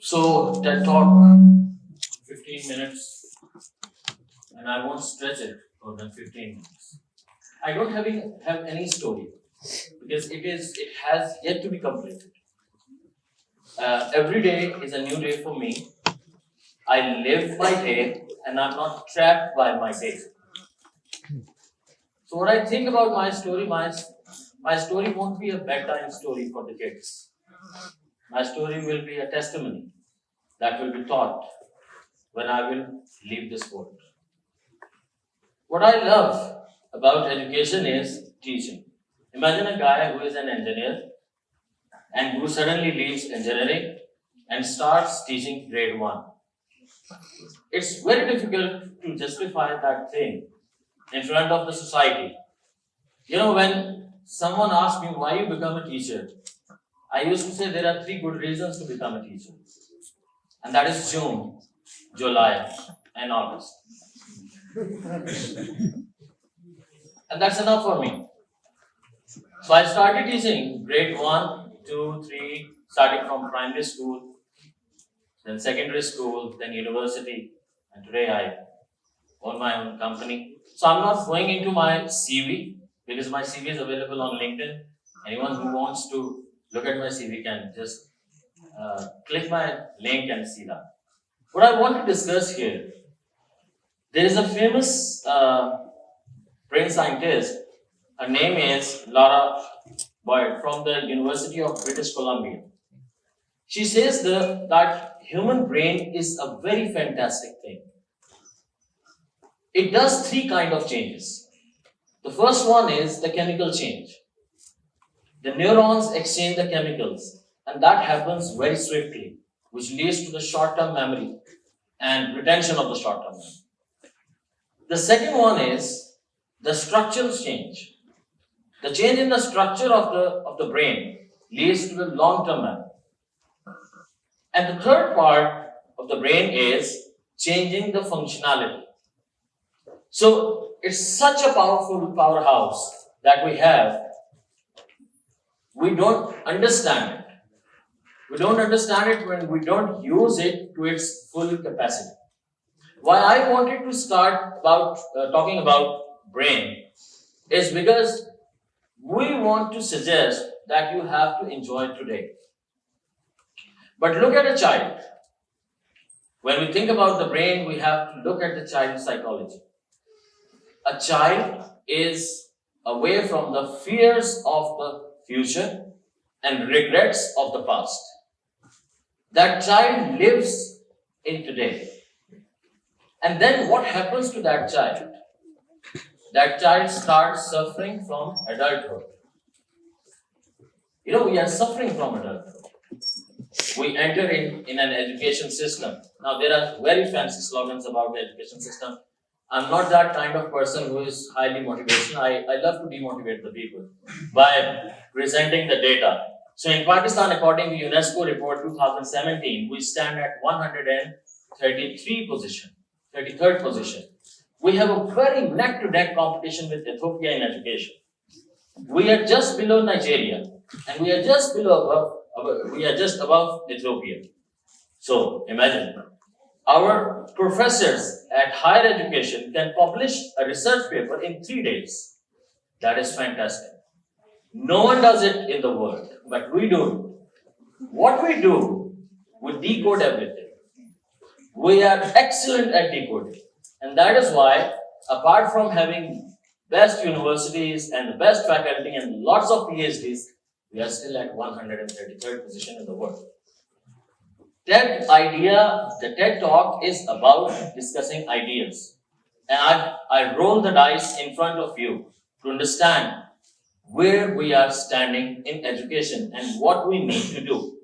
So TED Talk, 15 minutes, and I won't stretch it more than 15 minutes. I don't have any story because it has yet to be completed. Every day is a new day for me. I live my day and I'm not trapped by my day. So what I think about my story won't be a bedtime story for the kids. My story will be a testimony that will be taught when I will leave this world. What I love about education is teaching. Imagine a guy who is an engineer and who suddenly leaves engineering and starts teaching grade 1. It's very difficult to justify that thing in front of the society. When someone asks me why you become a teacher, I used to say there are 3 good reasons to become a teacher, and that is June, July, and August. And that's enough for me. So I started teaching grade 1, 2, 3, starting from primary school, then secondary school, then university, and today I own my own company. So I'm not going into my CV because my CV is available on LinkedIn. Anyone who wants to look at my CV can just click my link and see that. What I want to discuss here, there is a famous brain scientist. Her name is Laura Boyd from the University of British Columbia. She says that human brain is a very fantastic thing. It does 3 kind of changes. The first one is the chemical change. The neurons exchange the chemicals, and that happens very swiftly, which leads to the short-term memory and retention of the short-term memory. The second one is the structural change. The change in the structure of the brain leads to the long-term memory. And the third part of the brain is changing the functionality. So it's such a powerful powerhouse that we have. We don't understand it. We don't understand it when we don't use it to its full capacity. Why I wanted to start about talking about brain is because we want to suggest that you have to enjoy today. But look at a child. When we think about the brain, we have to look at the child's psychology. A child is away from the fears of the future and regrets of the past. That child lives in today. And then what happens to that child? That child starts suffering from adulthood. We are suffering from adulthood. We enter in an education system. Now, there are very fancy slogans about the education system. I'm not that kind of person who is highly motivational. I love to demotivate the people by presenting the data. So in Pakistan, according to UNESCO report 2017, we stand at 133 position, 33rd position. We have a very neck-to-neck competition with Ethiopia in education. We are just below Nigeria, and we are just above Ethiopia. So imagine, our professors at higher education can publish a research paper in 3 days. That is fantastic. No one does it in the world, but we do. What we do, we decode everything. We are excellent at decoding. And that is why, apart from having best universities and the best faculty and lots of PhDs, we are still at 133rd position in the world. The TED Talk is about discussing ideas. And I roll the dice in front of you to understand where we are standing in education and what we need to do.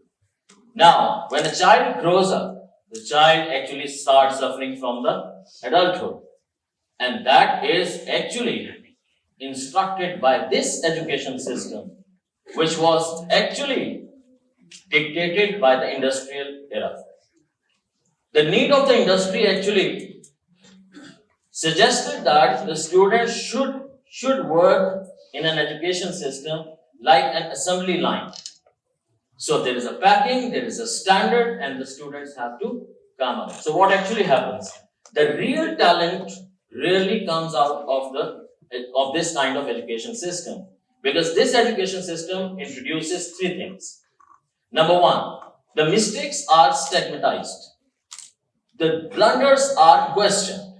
Now, when a child grows up, the child actually starts suffering from the adulthood. And that is actually instructed by this education system, which was actually dictated by the industrial era. The need of the industry actually suggested that the students should work in an education system like an assembly line. So there is a packing, there is a standard, and the students have to come up. So what actually happens? The real talent really comes out of this kind of education system, because this education system introduces three things. Number one, the mistakes are stigmatized. The blunders are questioned.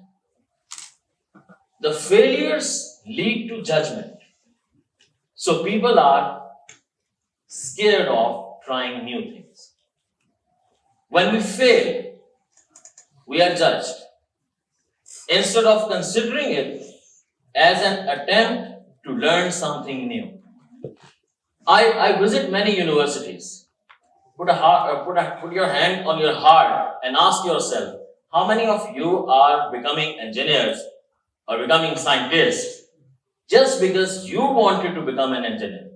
The failures lead to judgment. So people are scared of trying new things. When we fail, we are judged. Instead of considering it as an attempt to learn something new. I visit many universities. Put your hand on your heart and ask yourself, how many of you are becoming engineers or becoming scientists just because you wanted to become an engineer?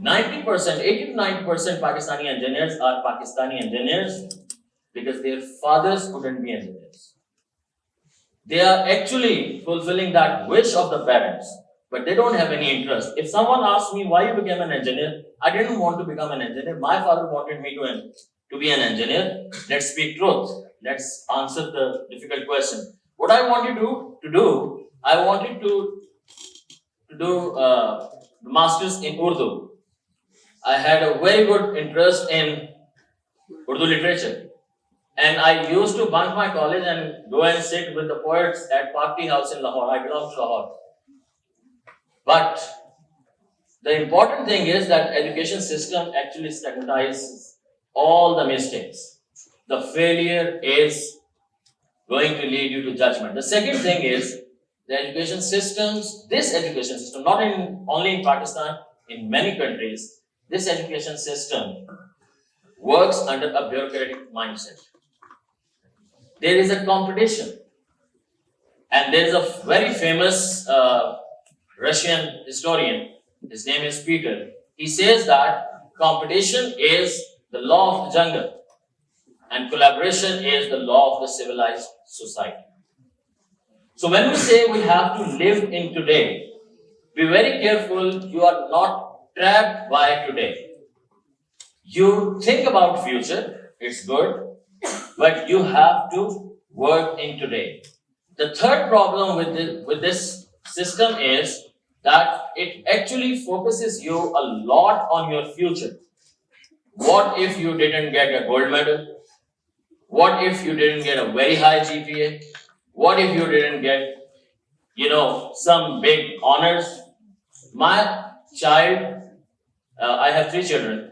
90%, 80 to 90% Pakistani engineers are Pakistani engineers because their fathers couldn't be engineers. They are actually fulfilling that wish of the parents, but they don't have any interest. If someone asks me why you became an engineer, I didn't want to become an engineer. My father wanted me to be an engineer. Let's speak truth. Let's answer the difficult question. What I wanted to do, I wanted to do the masters in Urdu. I had a very good interest in Urdu literature. And I used to bunk my college and go and sit with the poets at Party House in Lahore. I belong to Lahore. But the important thing is that education system actually stigmatizes all the mistakes. The failure is going to lead you to judgment. The second thing is the education systems, this education system, not only in Pakistan, in many countries, this education system works under a bureaucratic mindset. There is a competition, and there is a very famous Russian historian. His name is Peter. He says that competition is the law of the jungle, and collaboration is the law of the civilized society. So when we say we have to live in today, be very careful you are not trapped by today. You think about future, it's good, but you have to work in today. The third problem with this system is that it actually focuses you a lot on your future. What if you didn't get a gold medal? What if you didn't get a very high GPA? What if you didn't get, some big honors? My child, I have three children.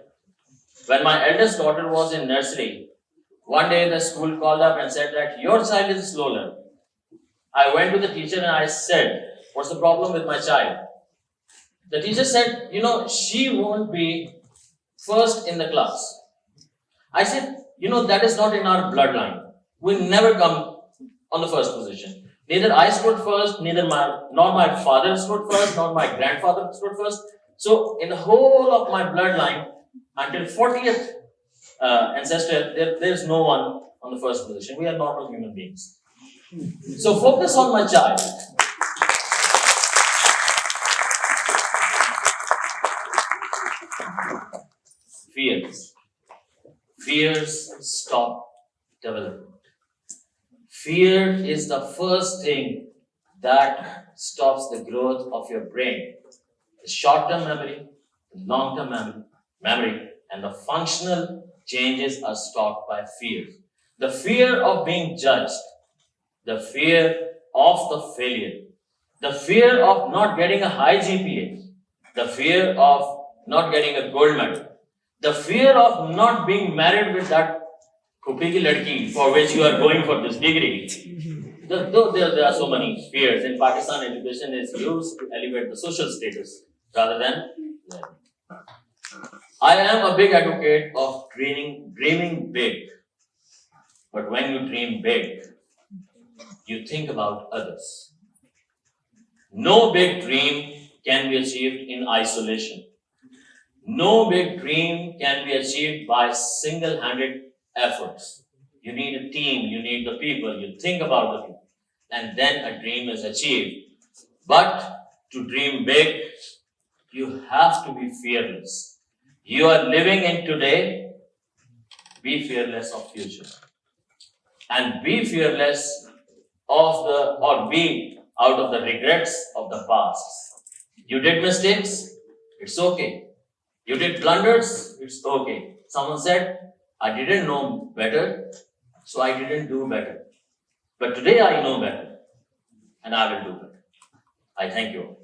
When my eldest daughter was in nursery, one day the school called up and said that your child is a slow learner. I went to the teacher and I said, what's the problem with my child? The teacher said, she won't be first in the class. I said, that is not in our bloodline. We never come on the first position. Neither I scored first, nor my father scored first, nor my grandfather scored first. So in the whole of my bloodline, until 40th ancestor, there's no one on the first position. We are normal human beings. So focus on my child. Fears stop development. Fear is the first thing that stops the growth of your brain. The short-term memory, the long-term memory, and the functional changes are stopped by fear. The fear of being judged, the fear of the failure, the fear of not getting a high GPA, the fear of not getting a gold medal, the fear of not being married with that Kupi ki ladki for which you are going for this degree. Though there are so many fears. In Pakistan, education is used to elevate the social status rather than learning. I am a big advocate of dreaming big. But when you dream big, you think about others. No big dream can be achieved in isolation. No big dream can be achieved by single-handed efforts. You need a team, you need the people, you think about the people, and then a dream is achieved. But to dream big, you have to be fearless. You are living in today, be fearless of future. And be fearless or be out of the regrets of the past. You did mistakes, it's okay. You did blunders, it's okay. Someone said, I didn't know better, so I didn't do better. But today I know better, and I will do better. I thank you.